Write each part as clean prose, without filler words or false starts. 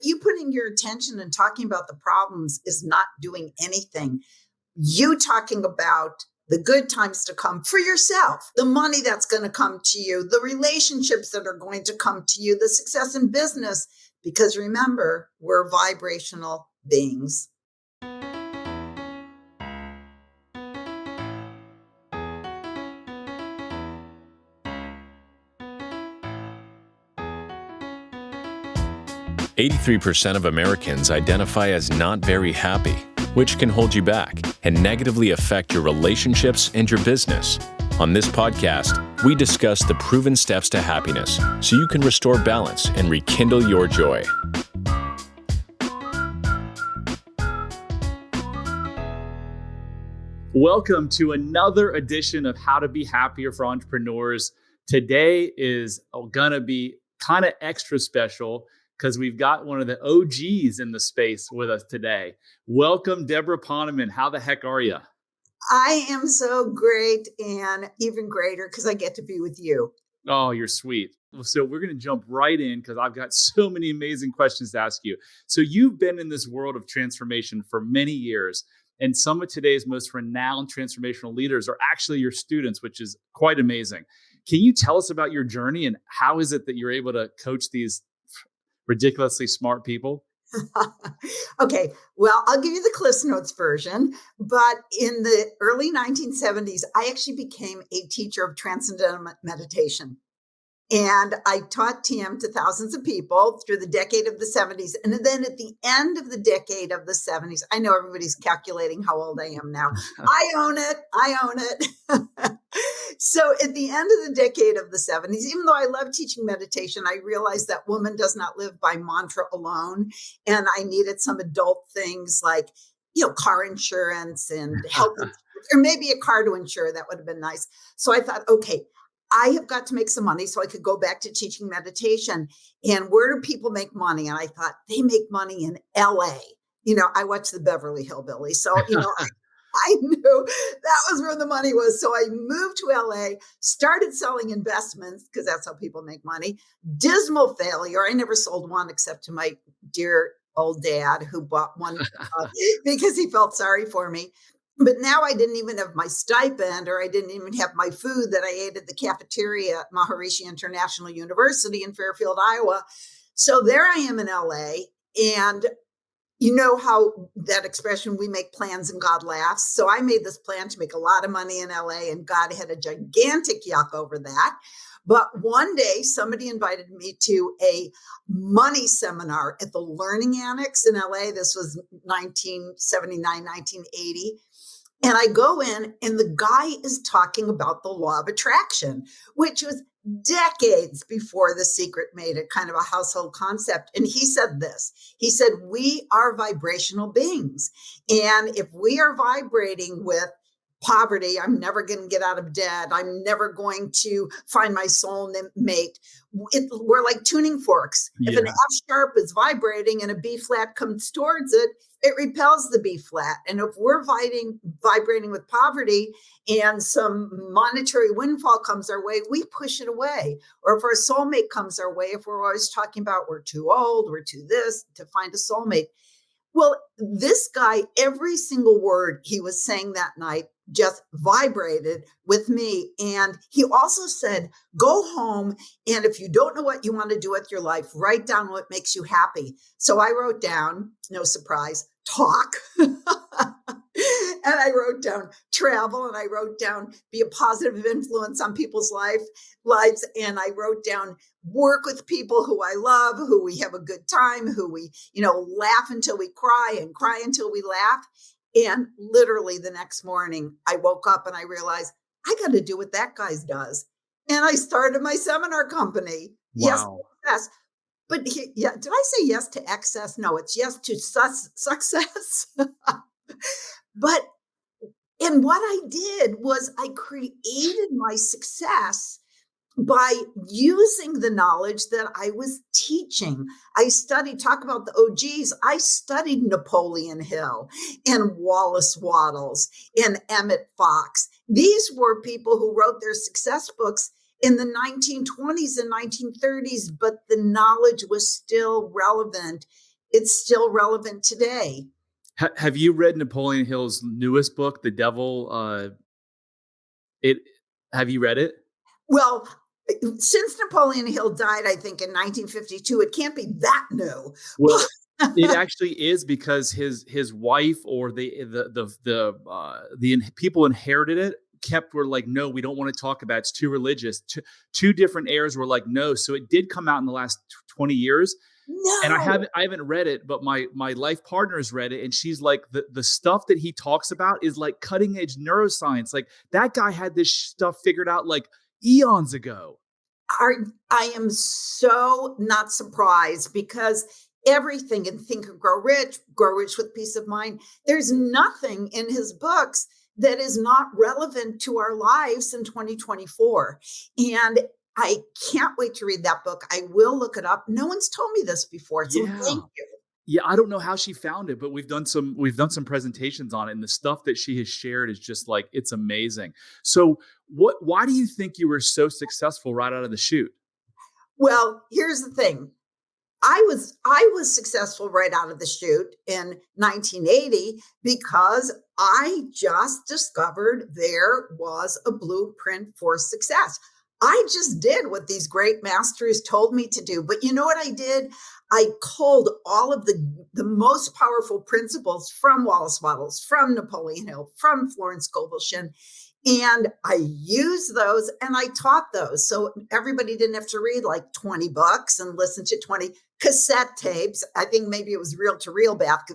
You putting your attention and talking about the problems is not doing anything. You talking about the good times to come for yourself, the money that's going to come to you, the relationships that are going to come to you, the success in business. Because remember, we're vibrational beings. "83% of Americans identify as not very happy, which can hold you back and negatively affect your relationships and your business. On this podcast, we discuss the proven steps to happiness so you can restore balance and rekindle your joy. Welcome to another edition of How to Be Happier for Entrepreneurs. Today is going to be kind of extra special because we've got one of the OGs in the space with us today. Welcome, Debra Poneman. How the heck are you? I am so great, and even greater because I get to be with you. Oh, you're sweet. So we're going to jump right in because I've got so many amazing questions to ask you. So you've been in this world of transformation for many years, and some of today's most renowned transformational leaders are actually your students, which is quite amazing. Can you tell us about your journey and how is it that you're able to coach these ridiculously smart people? Okay, well, I'll give you the Cliff's Notes version, but in the early 1970s, I actually became a teacher of transcendental meditation. And I taught TM to thousands of people through the decade of the 70s. And then at the end of the decade of the 70s, I know everybody's calculating how old I am now. I own it. So at the end of the decade of the 70s, even though I love teaching meditation, I realized that woman does not live by mantra alone. And I needed some adult things like, car insurance and health insurance, or maybe a car to insure. That would have been nice. So I thought, okay, I have got to make some money so I could go back to teaching meditation. And where do people make money? And I thought they make money in LA. I watched the Beverly Hillbillies. So, I knew that was where the money was. So I moved to LA, started selling investments because that's how people make money. Dismal failure. I never sold one except to my dear old dad who bought one because he felt sorry for me. But now I didn't even have my stipend, or I didn't even have my food that I ate at the cafeteria at Maharishi International University in Fairfield, Iowa. So there I am in LA. And you know how that expression, we make plans and God laughs. So I made this plan to make a lot of money in LA, and God had a gigantic yuck over that. But one day somebody invited me to a money seminar at the Learning Annex in LA. This was 1979, 1980. And I go in and the guy is talking about the law of attraction, which was decades before The Secret made it kind of a household concept. And he said this, he said, we are vibrational beings. And if we are vibrating with poverty, I'm never going to get out of debt, I'm never going to find my soul mate. We're like tuning forks. Yeah. If an F sharp is vibrating and a B flat comes towards it, it repels the B flat. And if we're vibrating with poverty and some monetary windfall comes our way, we push it away. Or if our soulmate comes our way, if we're always talking about we're too old, we're too this to find a soulmate. Well, this guy, every single word he was saying that night just vibrated with me. And he also said, go home. And if you don't know what you want to do with your life, write down what makes you happy. So I wrote down, no surprise, talk. And I wrote down travel, and I wrote down be a positive influence on people's lives. And I wrote down work with people who I love, who we have a good time, who we, laugh until we cry and cry until we laugh. And literally the next morning I woke up and I realized I got to do what that guy does. And I started my seminar company. Wow. Yes. But did I say yes to excess? No, it's yes to success. And what I did was I created my success by using the knowledge that I was teaching. I studied, talk about the OGs. I studied Napoleon Hill and Wallace Wattles and Emmett Fox. These were people who wrote their success books. in the 1920s and 1930s, but the knowledge was still relevant. It's still relevant today. Have you read Napoleon Hill's newest book, The Devil? Have you read it? Well, since Napoleon Hill died, I think in 1952, it can't be that new. Well, it actually is, because his wife, or the people inherited it, were like, no, we don't want to talk about it. It's too religious. Two different heirs were like, no. So it did come out in the last 20 years. No. And I haven't read it, but my life partner's read it, and she's like, the stuff that he talks about is like cutting edge neuroscience. Like, that guy had this stuff figured out like eons ago. I am so not surprised, because everything in Think and Grow Rich with Peace of Mind, there's nothing in his books that is not relevant to our lives in 2024. And I can't wait to read that book. I will look it up. No one's told me this before, so thank you. Yeah, I don't know how she found it, but we've done some presentations on it, and the stuff that she has shared is just like, it's amazing. So why do you think you were so successful right out of the chute? Well, here's the thing. I was successful right out of the chute in 1980 because I just discovered there was a blueprint for success. I just did what these great masters told me to do. But you know what I did? I culled all of the most powerful principles from Wallace Wattles, from Napoleon Hill, from Florence Scovel Shinn, and I used those and I taught those. So everybody didn't have to read like 20 books and listen to 20 cassette tapes. I think maybe it was reel to reel back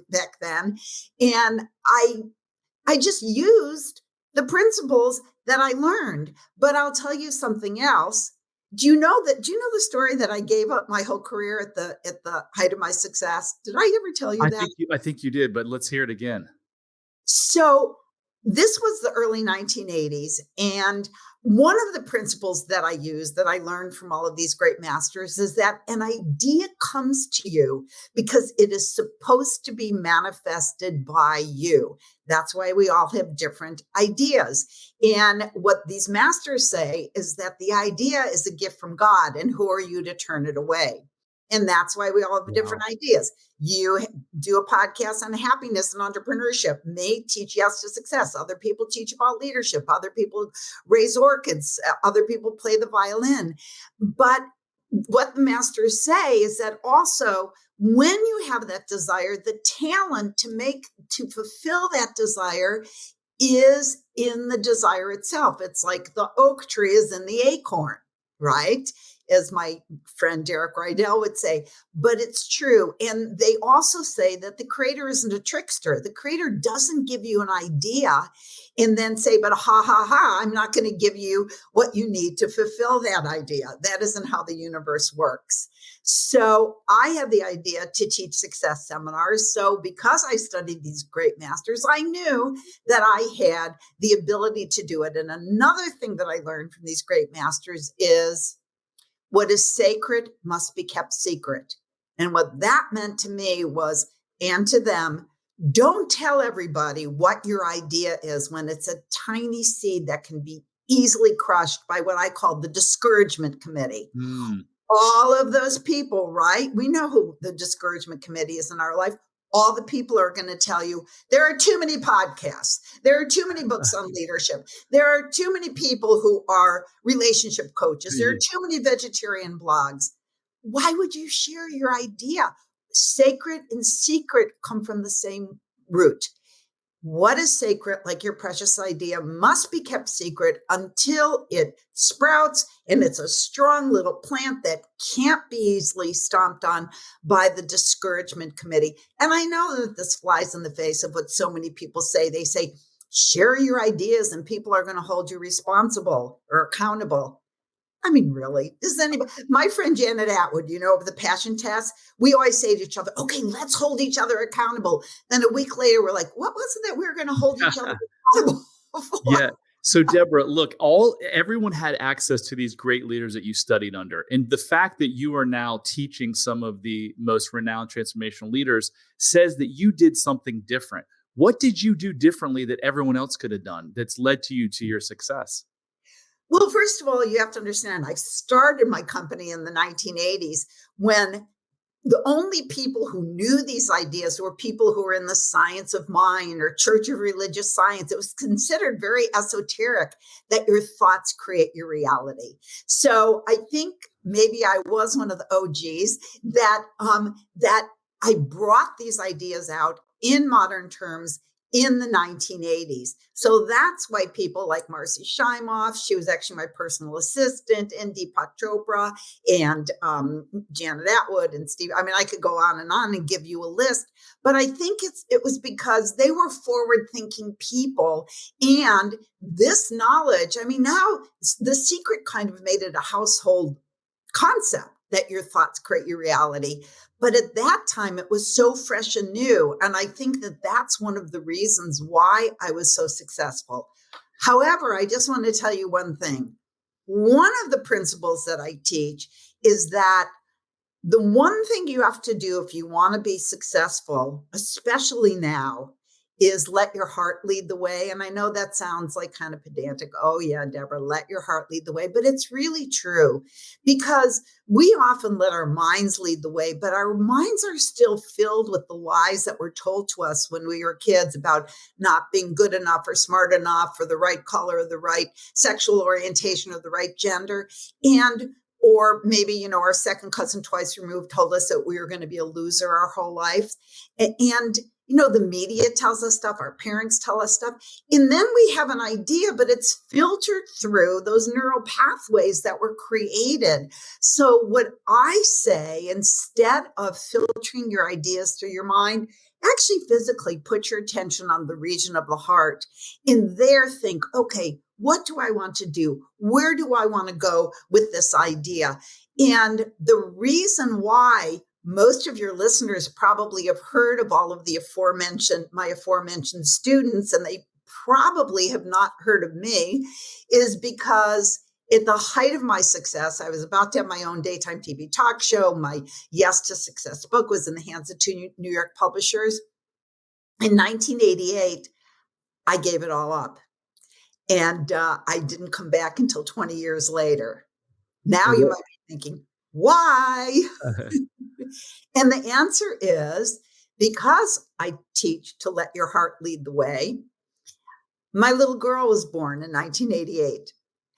then. And I just used the principles that I learned. But I'll tell you something else. Do you know the story that I gave up my whole career at the height of my success? Did I ever tell you that? I think you did, but let's hear it again. So this was the early 1980s. And one of the principles that I use, that I learned from all of these great masters, is that an idea comes to you because it is supposed to be manifested by you. That's why we all have different ideas. And what these masters say is that the idea is a gift from God, and who are you to turn it away? And that's why we all have different ideas. You do a podcast on happiness and entrepreneurship, may teach yes to success. Other people teach about leadership. Other people raise orchids. Other people play the violin. But what the masters say is that also, when you have that desire, the talent to fulfill that desire is in the desire itself. It's like the oak tree is in the acorn, right? As my friend Derek Rydell would say, but it's true. And they also say that the creator isn't a trickster. The creator doesn't give you an idea and then say, but I'm not going to give you what you need to fulfill that idea. That isn't how the universe works. So I had the idea to teach success seminars. So because I studied these great masters, I knew that I had the ability to do it. And another thing that I learned from these great masters is, what is sacred must be kept secret. And what that meant to me was, and to them, don't tell everybody what your idea is when it's a tiny seed that can be easily crushed by what I call the discouragement committee. All of those people, right? We know who the discouragement committee is in our life. All the people are going to tell you there are too many podcasts. There are too many books on leadership. There are too many people who are relationship coaches. There are too many vegetarian blogs. Why would you share your idea? Sacred and secret come from the same root. What is sacred, like your precious idea, must be kept secret until it sprouts and it's a strong little plant that can't be easily stomped on by the discouragement committee. And I know that this flies in the face of what so many people say. They say, share your ideas and people are going to hold you responsible or accountable. I mean, really, is anybody? My friend Janet Atwood, of the passion test, we always say to each other, okay, let's hold each other accountable. Then a week later, we're like, what was it that we were going to hold each other accountable for? Yeah. So Debra, look, everyone had access to these great leaders that you studied under. And the fact that you are now teaching some of the most renowned transformational leaders says that you did something different. What did you do differently that everyone else could have done that's led to your success? Well, first of all, you have to understand, I started my company in the 1980s when the only people who knew these ideas were people who were in the science of mind or Church of Religious Science. It was considered very esoteric that your thoughts create your reality. So I think maybe I was one of the OGs that I brought these ideas out in modern terms in the 1980s. So that's why people like Marcy Shimoff, she was actually my personal assistant, and Deepak Chopra, and Janet Atwood, and Steve. I mean, I could go on and give you a list, but I think it was because they were forward-thinking people, and this knowledge. I mean, now The Secret kind of made it a household concept that your thoughts create your reality. But at that time, it was so fresh and new. And I think that that's one of the reasons why I was so successful. However, I just want to tell you one thing. One of the principles that I teach is that the one thing you have to do if you want to be successful, especially now, is let your heart lead the way. And I know that sounds like kind of pedantic. Oh, yeah, Debra, let your heart lead the way. But it's really true, because we often let our minds lead the way, but our minds are still filled with the lies that were told to us when we were kids about not being good enough or smart enough or the right color or the right sexual orientation or the right gender. Or maybe, our second cousin twice removed told us that we were going to be a loser our whole life. And the media tells us stuff, our parents tell us stuff, and then we have an idea, but it's filtered through those neural pathways that were created. So what I say, instead of filtering your ideas through your mind, actually physically put your attention on the region of the heart, and there think, okay, what do I want to do? Where do I want to go with this idea? And the reason why most of your listeners probably have heard of all of my aforementioned students, and they probably have not heard of me, is because at the height of my success, I was about to have my own daytime TV talk show. My Yes to Success book was in the hands of two New York publishers. In 1988, I gave it all up. And I didn't come back until 20 years later. Now you might be thinking, why? And the answer is because I teach to let your heart lead the way. My little girl was born in 1988.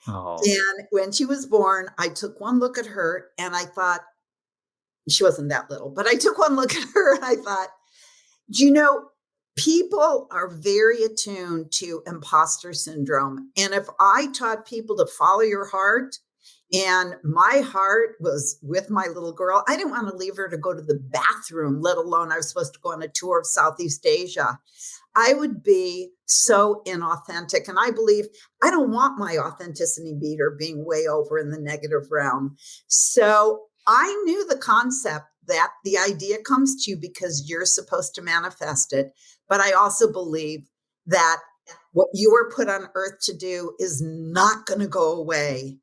Oh. And when she was born, I took one look at her and I thought, she wasn't that little, but I took one look at her and I thought, people are very attuned to imposter syndrome. And if I taught people to follow your heart, and my heart was with my little girl, I didn't want to leave her to go to the bathroom, let alone I was supposed to go on a tour of Southeast Asia. I would be so inauthentic. And I believe I don't want my authenticity meter being way over in the negative realm. So I knew the concept that the idea comes to you because you're supposed to manifest it. But I also believe that what you were put on earth to do is not going to go away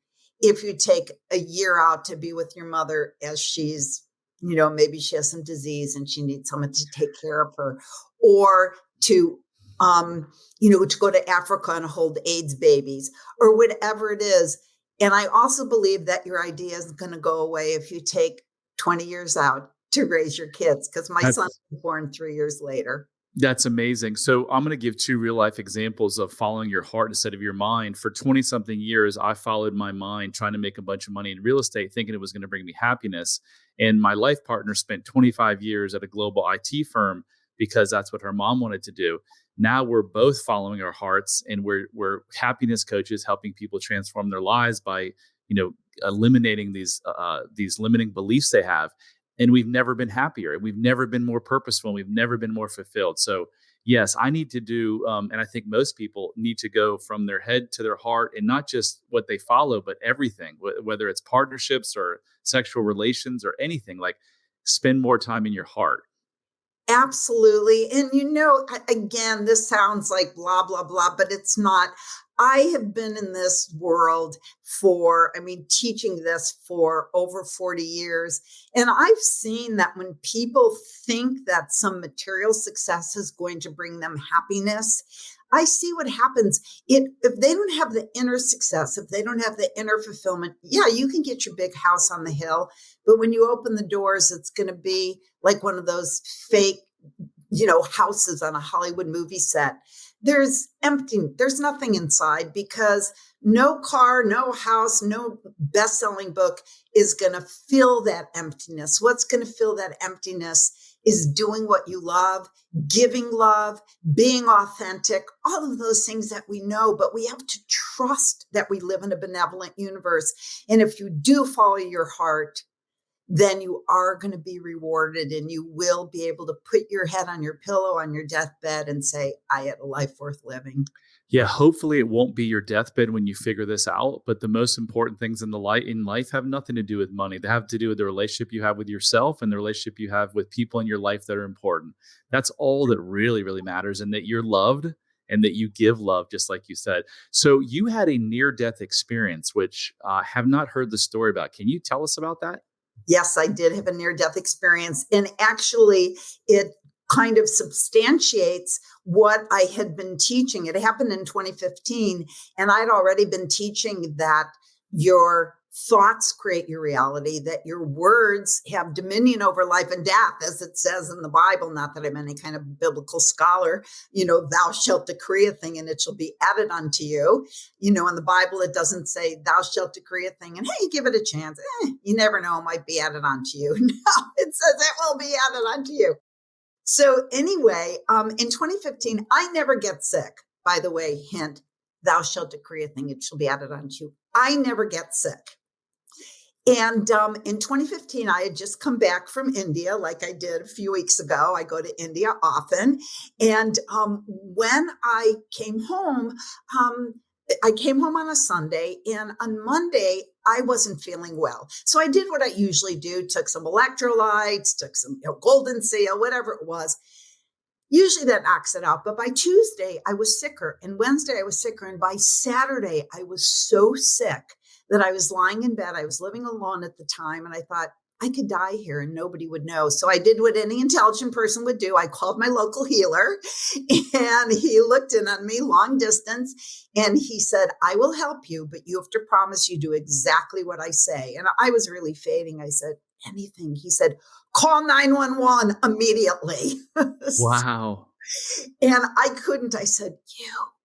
if you take a year out to be with your mother as she's, maybe she has some disease and she needs someone to take care of her, or to go to Africa and hold AIDS babies or whatever it is. And I also believe that your idea is going to go away if you take 20 years out to raise your kids, because my son was born 3 years later. That's amazing. So I'm going to give two real life examples of following your heart instead of your mind. For 20 something years, I followed my mind trying to make a bunch of money in real estate, thinking it was going to bring me happiness. And my life partner spent 25 years at a global IT firm because that's what her mom wanted to do. Now we're both following our hearts, and we're happiness coaches helping people transform their lives by, eliminating these limiting beliefs they have. And we've never been happier. We've never been more purposeful. We've never been more fulfilled. So yes, I need to do, and I think most people need to go from their head to their heart, and not just what they follow, but everything, whether it's partnerships or sexual relations or anything. Like, spend more time in your heart. Absolutely. And again, this sounds like blah, blah, blah, but it's not. I have been in this world teaching this for over 40 years. And I've seen that when people think that some material success is going to bring them happiness, I see what happens. If they don't have the inner success, if they don't have the inner fulfillment, yeah, you can get your big house on the hill. But when you open the doors, it's going to be like one of those fake, houses on a Hollywood movie set. There's empty, there's nothing inside, because no car, no house, no best-selling book is going to fill that emptiness. What's going to fill that emptiness is doing what you love, giving love, being authentic, all of those things that we know, but we have to trust that we live in a benevolent universe. And if you do follow your heart, then you are going to be rewarded, and you will be able to put your head on your pillow on your deathbed and say, I had a life worth living. Yeah, hopefully it won't be your deathbed when you figure this out. But the most important things in life have nothing to do with money. They have to do with the relationship you have with yourself and the relationship you have with people in your life that are important. That's all that really, really matters, and that you're loved and that you give love, just like you said. So you had a near-death experience, which I have not heard the story about. Can you tell us about that? Yes, I did have a near-death experience. And actually, it kind of substantiates what I had been teaching. It happened in 2015, and I'd already been teaching that your thoughts create your reality, that your words have dominion over life and death, as it says in the Bible. Not that I'm any kind of biblical scholar, thou shalt decree a thing and it shall be added unto you. In the Bible, it doesn't say thou shalt decree a thing and hey, give it a chance. You never know, it might be added unto you. No, it says it will be added unto you. So anyway, in 2015, I never get sick. By the way, hint, thou shalt decree a thing, it shall be added unto you. I never get sick. And in 2015, I had just come back from India, like I did a few weeks ago. I go to India often. And when I came home on a Sunday, and on Monday, I wasn't feeling well. So I did what I usually do, took some electrolytes, took some golden seal, whatever it was. Usually that knocks it out. But by Tuesday, I was sicker. And Wednesday, I was sicker. And by Saturday, I was so sick that I was lying in bed. I was living alone at the time. And I thought, I could die here and nobody would know. So I did what any intelligent person would do. I called my local healer, and he looked in on me long distance, and he said, I will help you, but you have to promise you do exactly what I say. And I was really fading. I said, anything. He said, call 911 immediately. Wow. And I couldn't. I said,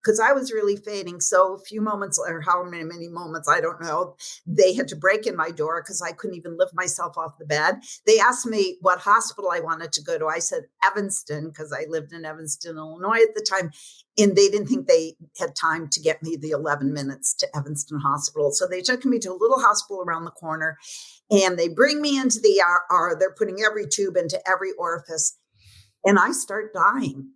because I was really fading. So a few moments, or how many moments, I don't know, they had to break in my door because I couldn't even lift myself off the bed. They asked me what hospital I wanted to go to. I said Evanston, because I lived in Evanston, Illinois at the time. And they didn't think they had time to get me the 11 minutes to Evanston Hospital. So they took me to a little hospital around the corner, and they bring me into the ER. They're putting every tube into every orifice, and I start dying.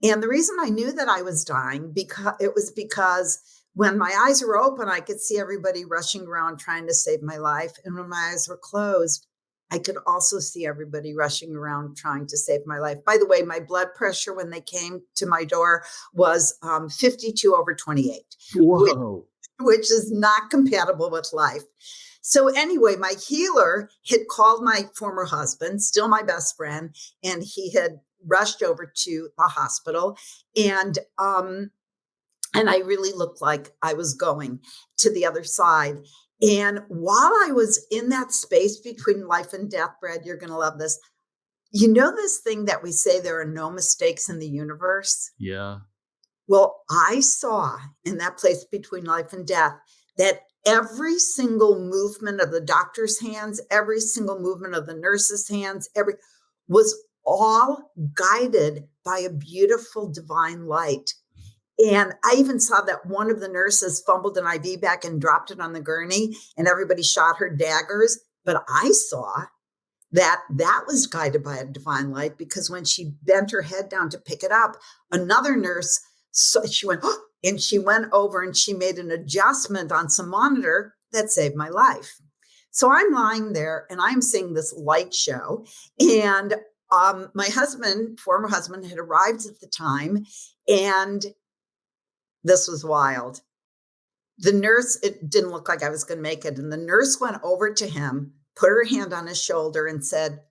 And the reason I knew that I was dying because when my eyes were open, I could see everybody rushing around trying to save my life. And when my eyes were closed, I could also see everybody rushing around trying to save my life. By the way, my blood pressure when they came to my door was 52/28. Whoa. Which is not compatible with life. So anyway, my healer had called my former husband, still my best friend, and he had rushed over to the hospital. And I really looked like I was going to the other side. And while I was in that space between life and death, Brad, you're going to love this. This thing that we say there are no mistakes in the universe? Yeah. Well, I saw in that place between life and death that every single movement of the doctor's hands, every single movement of the nurse's hands, was all guided by a beautiful divine light. And I even saw that one of the nurses fumbled an IV back and dropped it on the gurney, and everybody shot her daggers. But I saw that was guided by a divine light, because when she bent her head down to pick it up, another nurse, so she went, oh, and she went over and she made an adjustment on some monitor that saved my life. So I'm lying there and I'm seeing this light show, and my former husband, had arrived at the time, and this was wild. the nurse, it didn't look like I was going to make it. And the nurse went over to him, put her hand on his shoulder and said,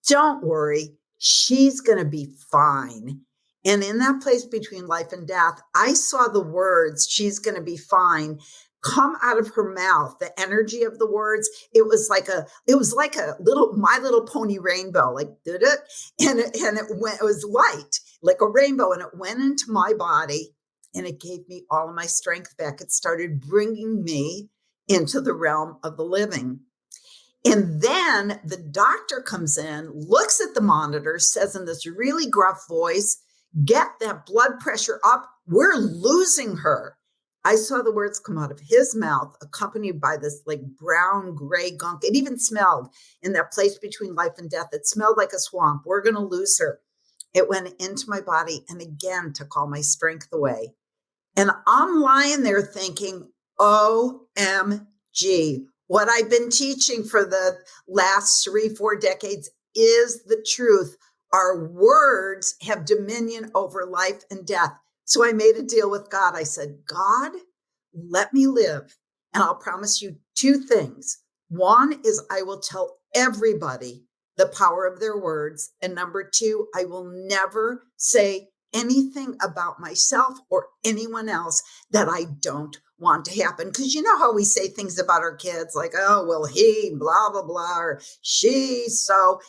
"Don't worry, she's going to be fine." And in that place between life and death, I saw the words, "she's going to be fine," come out of her mouth. The energy of the words, it was like a little My Little Pony rainbow, like did it, and it was light like a rainbow, and it went into my body, and it gave me all of my strength back. It started bringing me into the realm of the living. And then the doctor comes in, looks at the monitor, says in this really gruff voice, "Get that blood pressure up. We're losing her." I saw the words come out of his mouth, accompanied by this like brown, gray gunk. It even smelled in that place between life and death. It smelled like a swamp. "We're going to lose her." It went into my body and again took all my strength away. And I'm lying there thinking, OMG, what I've been teaching for the last 3-4 decades is the truth. Our words have dominion over life and death. So I made a deal with God. I said, "God, let me live. And I'll promise you 2 things. One is I will tell everybody the power of their words. And number 2, I will never say anything about myself or anyone else that I don't want to happen." Because you know how we say things about our kids like, "Oh, well, he, blah, blah, blah," or "she, so."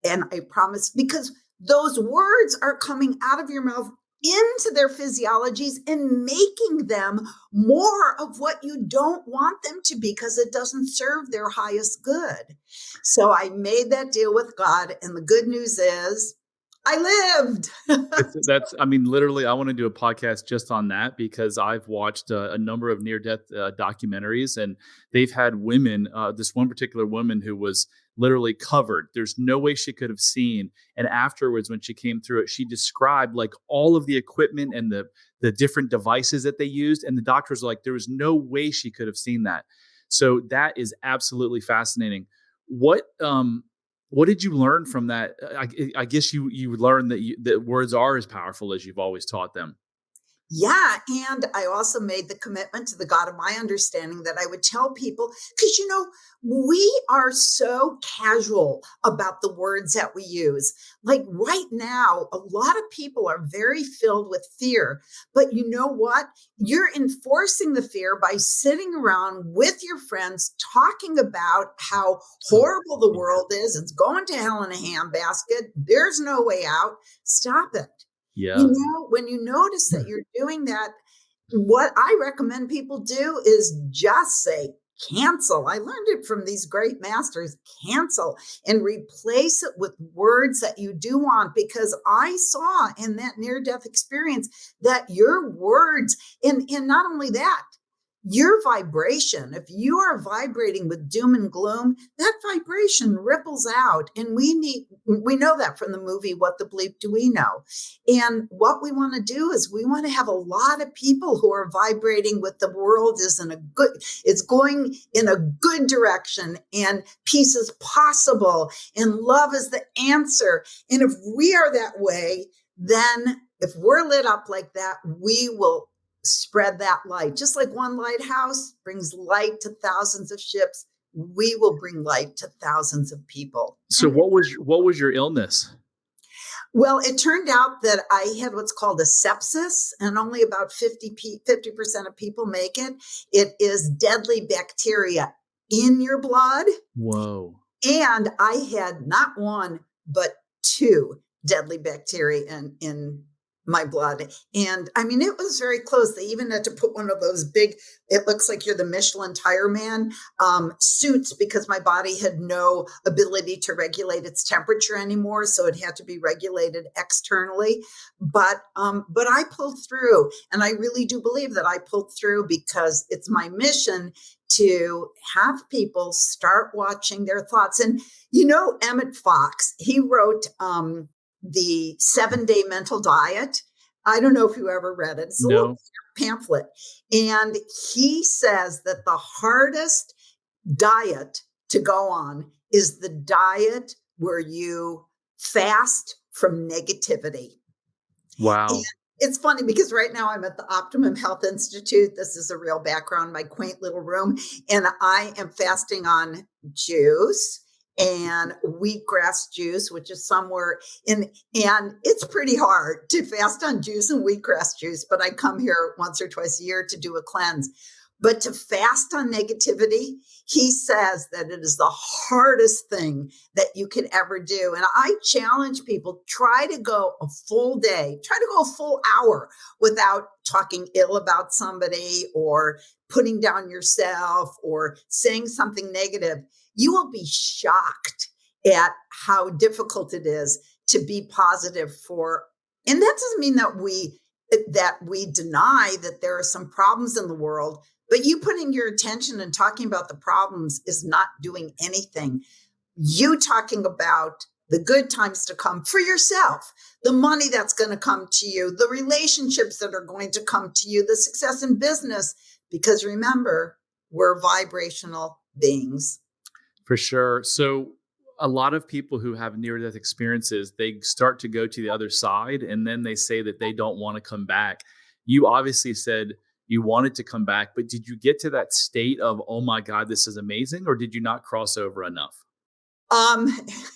And I promise, because those words are coming out of your mouth into their physiologies and making them more of what you don't want them to be because it doesn't serve their highest good. So I made that deal with God. And the good news is I lived. I mean, literally, I want to do a podcast just on that because I've watched a number of near-death documentaries, and they've had women, this one particular woman who was literally covered. There's no way she could have seen. And afterwards, when she came through it, she described like all of the equipment and the different devices that they used. And the doctors were like, there was no way she could have seen that. So that is absolutely fascinating. What did you learn from that? I guess you learned that words are as powerful as you've always taught them. Yeah. And I also made the commitment to the God of my understanding that I would tell people, because, we are so casual about the words that we use. Like right now, a lot of people are very filled with fear. But you know what? You're enforcing the fear by sitting around with your friends talking about how horrible the world is. It's going to hell in a handbasket. There's no way out. Stop it. Yeah. When you notice that you're doing that, what I recommend people do is just say, cancel. I learned it from these great masters, cancel, and replace it with words that you do want, because I saw in that near-death experience that your words, and not only that, your vibration, if you are vibrating with doom and gloom, that vibration ripples out. And we know that from the movie, What the Bleep Do We Know? And what we want to do is we want to have a lot of people who are vibrating with the world it's going in a good direction, and peace is possible, and love is the answer. And if we are that way, then if we're lit up like that, we will spread that light. Just like one lighthouse brings light to thousands of ships, we will bring light to thousands of people. So what was your illness? Well, it turned out that I had what's called a sepsis, and only about 50% of people make it. It is deadly bacteria in your blood. Whoa. And I had not one, but 2 deadly bacteria in my blood. And I mean, it was very close. They even had to put one of those big, it looks like you're the Michelin tire man, suits, because my body had no ability to regulate its temperature anymore. So it had to be regulated externally. But I pulled through, and I really do believe that I pulled through because it's my mission to have people start watching their thoughts. And Emmett Fox, he wrote the 7-Day Mental Diet. I don't know if you ever read it. It's a little pamphlet. And he says that the hardest diet to go on is the diet where you fast from negativity. Wow. It's funny because right now I'm at the Optimum Health Institute. This is a real background, my quaint little room. And I am fasting on juice and wheatgrass juice, which is somewhere in, and it's pretty hard to fast on juice and wheatgrass juice, but I come here once or twice a year to do a cleanse. But to fast on negativity, he says that it is the hardest thing that you could ever do. And I challenge people, try to go a full day, try to go a full hour without talking ill about somebody or putting down yourself or saying something negative. You will be shocked at how difficult it is to be positive and that doesn't mean that we deny that there are some problems in the world. But you putting your attention and talking about the problems is not doing anything. You talking about the good times to come for yourself, the money that's going to come to you, the relationships that are going to come to you, the success in business, because remember, we're vibrational beings. For sure. So a lot of people who have near-death experiences, they start to go to the other side and then they say that they don't want to come back. You obviously said you wanted to come back, but did you get to that state of, oh my God, this is amazing, or did you not cross over enough?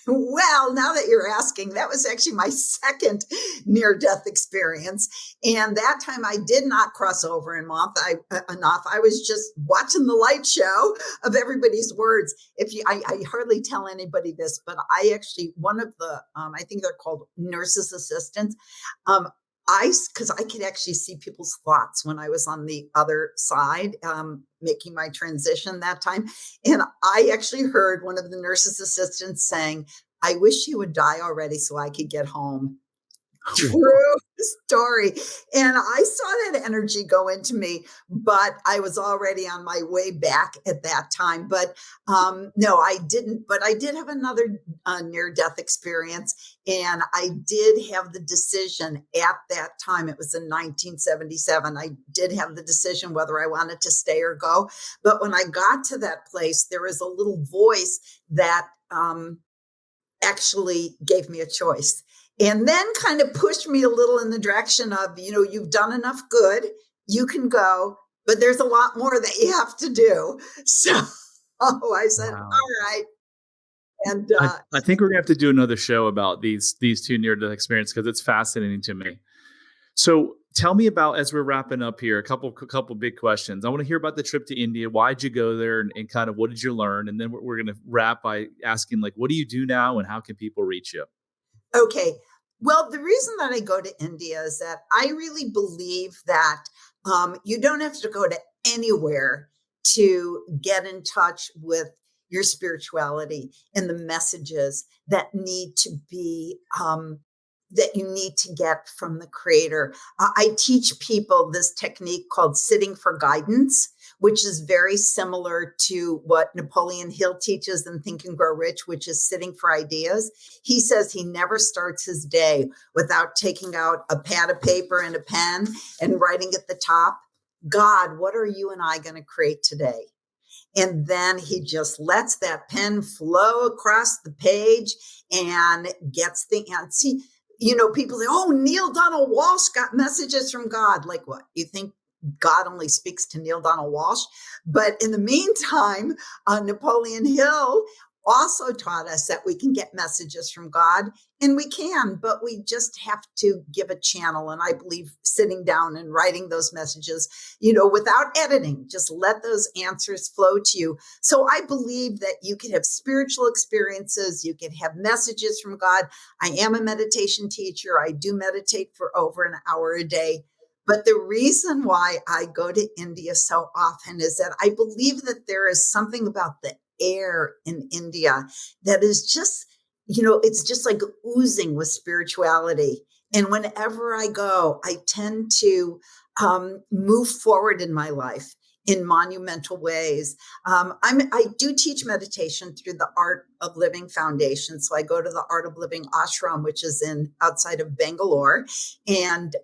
Well, now that you're asking, that was actually my second near-death experience. And that time I did not cross over enough. I was just watching the light show of everybody's words. I hardly tell anybody this, but I actually, one of the, I think they're called nurses assistants. Because I could actually see people's thoughts when I was on the other side, making my transition that time. And I actually heard one of the nurse's assistants saying, I wish you would die already so I could get home. True story. And I saw that energy go into me, but I was already on my way back at that time. But no, I didn't. But I did have another near-death experience. And I did have the decision at that time. It was in 1977. I did have the decision whether I wanted to stay or go. But when I got to that place, there was a little voice that actually gave me a choice. And then kind of pushed me a little in the direction of, you've done enough good, you can go, but there's a lot more that you have to do. So I said, Wow. all right. And I think we're gonna have to do another show about these two near-death experiences because it's fascinating to me. So tell me about, as we're wrapping up here, a couple big questions. I want to hear about the trip to India. Why'd you go there, and kind of what did you learn? And then we're going to wrap by asking, like, what do you do now, and how can people reach you? Okay. Well, the reason that I go to India is that I really believe that you don't have to go to anywhere to get in touch with your spirituality and the messages that need to be that you need to get from the creator. I teach people this technique called sitting for guidance, which is very similar to what Napoleon Hill teaches in Think and Grow Rich, which is sitting for ideas. He says he never starts his day without taking out a pad of paper and a pen and writing at the top, God, what are you and I going to create today? And then he just lets that pen flow across the page and gets the answer. People say, oh, Neil Donald Walsh got messages from God. Like what? You think God only speaks to Neil Donald Walsh? But in the meantime, Napoleon Hill also taught us that we can get messages from God, and we can, but we just have to give a channel. And I believe sitting down and writing those messages, without editing, just let those answers flow to you. So I believe that you can have spiritual experiences, you can have messages from God. I am a meditation teacher. I do meditate for over an hour a day. But the reason why I go to India so often is that I believe that there is something about the air in India that is just, it's just like oozing with spirituality. And whenever I go, I tend to move forward in my life in monumental ways. I do teach meditation through the Art of Living Foundation. So I go to the Art of Living ashram, which is outside of Bangalore. And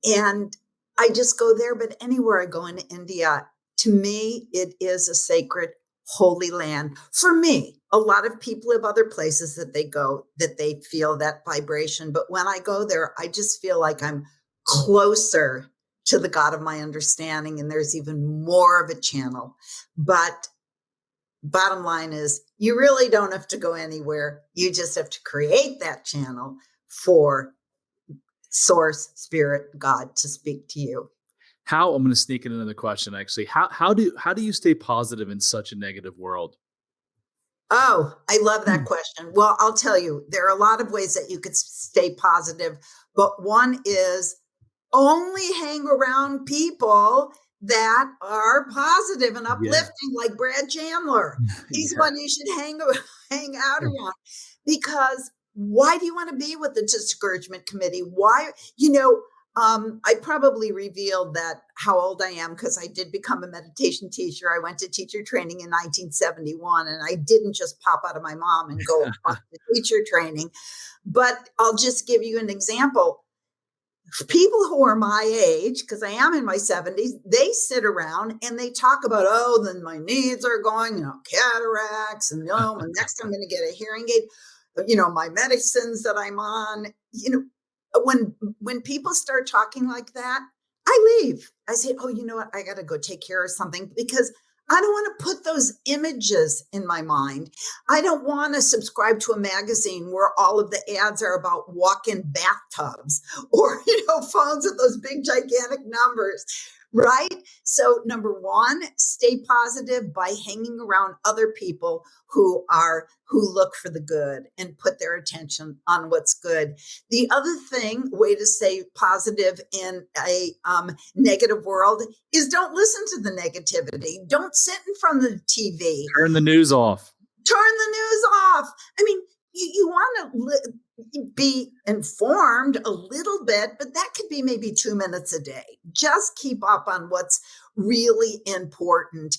I just go there. But anywhere I go in India, to me, it is a sacred, holy land. For me, a lot of people have other places that they go that they feel that vibration. But when I go there, I just feel like I'm closer to the God of my understanding, and there's even more of a channel. But bottom line is, you really don't have to go anywhere. You just have to create that channel for source, spirit, God to speak to you. I'm going to sneak in another question, actually. How do you stay positive in such a negative world? Oh, I love that question. Well, I'll tell you, there are a lot of ways that you could stay positive, but one is only hang around people that are positive and uplifting, like Brad Chandler. He's one you should hang out around, because why do you want to be with the discouragement committee? Why, I probably revealed that how old I am, because I did become a meditation teacher. I went to teacher training in 1971, and I didn't just pop out of my mom and go to teacher training. But I'll just give you an example. People who are my age, because I am in my 70s, they sit around and they talk about, then my needs are going, cataracts, and next I'm going to get a hearing aid, my medicines that I'm on. When people start talking like that, I leave. I say, you know what? I got to go take care of something, because I don't want to put those images in my mind. I don't want to subscribe to a magazine where all of the ads are about walk-in bathtubs or, phones with those big, gigantic numbers, right? So number one, stay positive by hanging around other people who look for the good and put their attention on what's good. The other way to stay positive in a negative world is don't listen to the negativity. Don't sit in front of the TV. Turn the news off. I mean, you want to be informed a little bit, but that could be maybe 2 minutes a day. Just keep up on what's really important,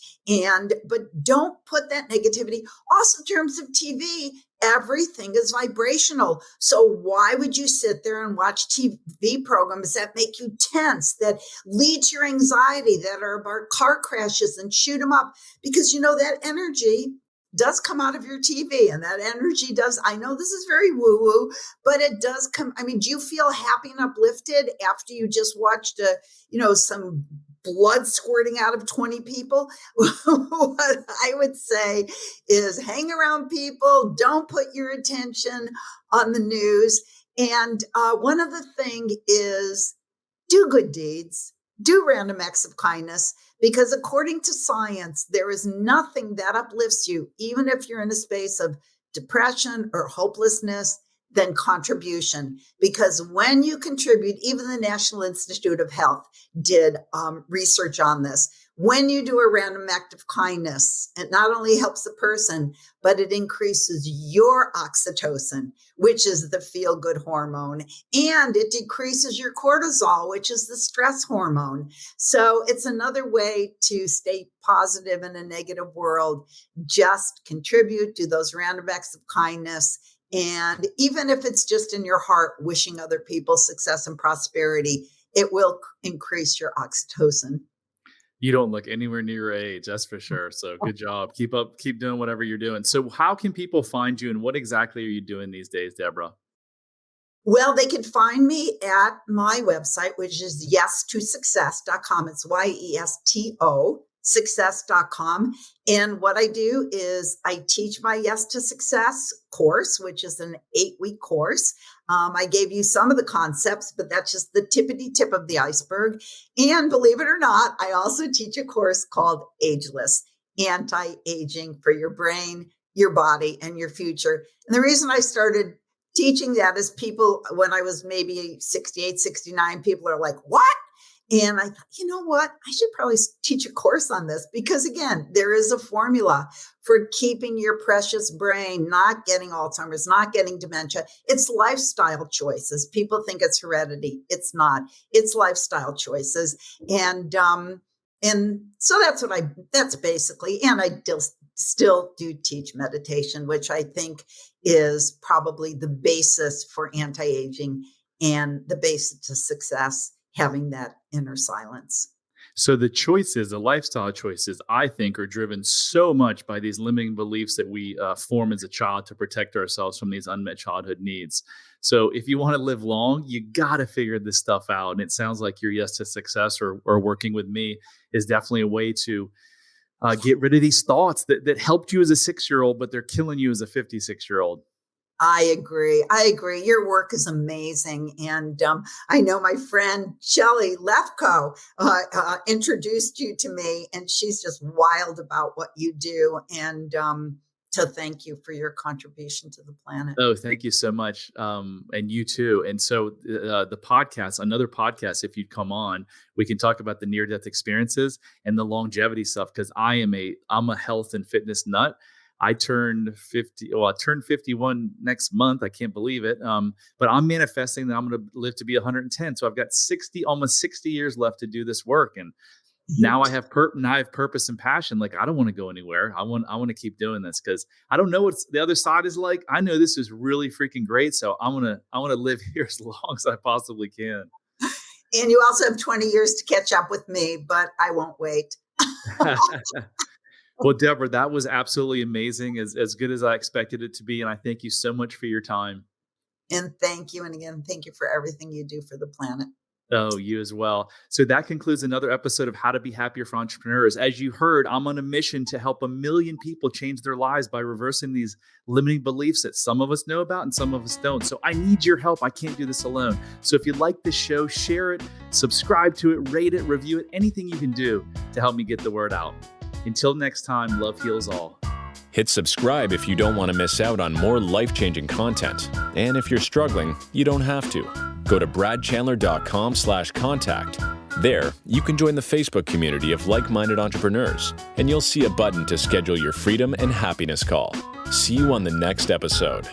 but don't put that negativity. Also, in terms of TV, everything is vibrational. So why would you sit there and watch TV programs that make you tense, that lead to your anxiety, that are about car crashes and shoot them up? Because that energy does come out of your TV, and that energy does. I know this is very woo-woo, but it does come. I mean, do you feel happy and uplifted after you just watched some blood squirting out of 20 people? What I would say is hang around people. Don't put your attention on the news. And one other thing is do good deeds. Do random acts of kindness, because according to science, there is nothing that uplifts you, even if you're in a space of depression or hopelessness, than contribution. Because when you contribute, even the National Institute of Health did research on this. When you do a random act of kindness, it not only helps the person, but it increases your oxytocin, which is the feel-good hormone, and it decreases your cortisol, which is the stress hormone. So it's another way to stay positive in a negative world. Just contribute, do those random acts of kindness. And even if it's just in your heart, wishing other people success and prosperity, it will increase your oxytocin. You don't look anywhere near your age, that's for sure. So good job. Keep doing whatever you're doing. So how can people find you, and what exactly are you doing these days, Debra? Well, they can find me at my website, which is yes2success.com. It's YESTO success.com. And what I do is I teach my Yes to Success course, which is an 8-week course. I gave you some of the concepts, but that's just the tippity tip of the iceberg. And believe it or not, I also teach a course called Ageless, Anti-Aging for Your Brain, Your Body, and Your Future. And the reason I started teaching that is people, when I was maybe 68, 69, people are like, what? And I thought, you know what? I should probably teach a course on this, because again, there is a formula for keeping your precious brain, not getting Alzheimer's, not getting dementia. It's lifestyle choices. People think it's heredity. It's not. It's lifestyle choices. And so that's basically, and I still do teach meditation, which I think is probably the basis for anti-aging and the basis to success, having that inner silence. So the choices, the lifestyle choices, I think are driven so much by these limiting beliefs that we form as a child to protect ourselves from these unmet childhood needs. So if you want to live long, you got to figure this stuff out. And it sounds like your yes to success or working with me is definitely a way to get rid of these thoughts that helped you as a 6-year-old, but they're killing you as a 56-year-old. I agree. Your work is amazing. And I know my friend Shelley Lefko introduced you to me, and she's just wild about what you do. And to thank you for your contribution to the planet. Oh, thank you so much. And you too. And so the podcast, another podcast, if you'd come on, we can talk about the near-death experiences and the longevity stuff, because I'm a health and fitness nut. I turned 50. Well, I turned 51 next month. I can't believe it. But I'm manifesting that I'm going to live to be 110. So I've got almost 60 years left to do this work. And now I have purpose and passion. Like, I don't want to go anywhere. I want to keep doing this because I don't know what the other side is like. I know this is really freaking great. So I want to live here as long as I possibly can. And you also have 20 years to catch up with me, but I won't wait. Well, Debra, that was absolutely amazing, as good as I expected it to be. And I thank you so much for your time. And thank you. And again, thank you for everything you do for the planet. Oh, you as well. So that concludes another episode of How to Be Happier for Entrepreneurs. As you heard, I'm on a mission to help 1 million people change their lives by reversing these limiting beliefs that some of us know about and some of us don't. So I need your help. I can't do this alone. So if you like this show, share it, subscribe to it, rate it, review it, anything you can do to help me get the word out. Until next time, love heals all. Hit subscribe if you don't want to miss out on more life-changing content. And if you're struggling, you don't have to. Go to bradchandler.com/contact. There, you can join the Facebook community of like-minded entrepreneurs, and you'll see a button to schedule your freedom and happiness call. See you on the next episode.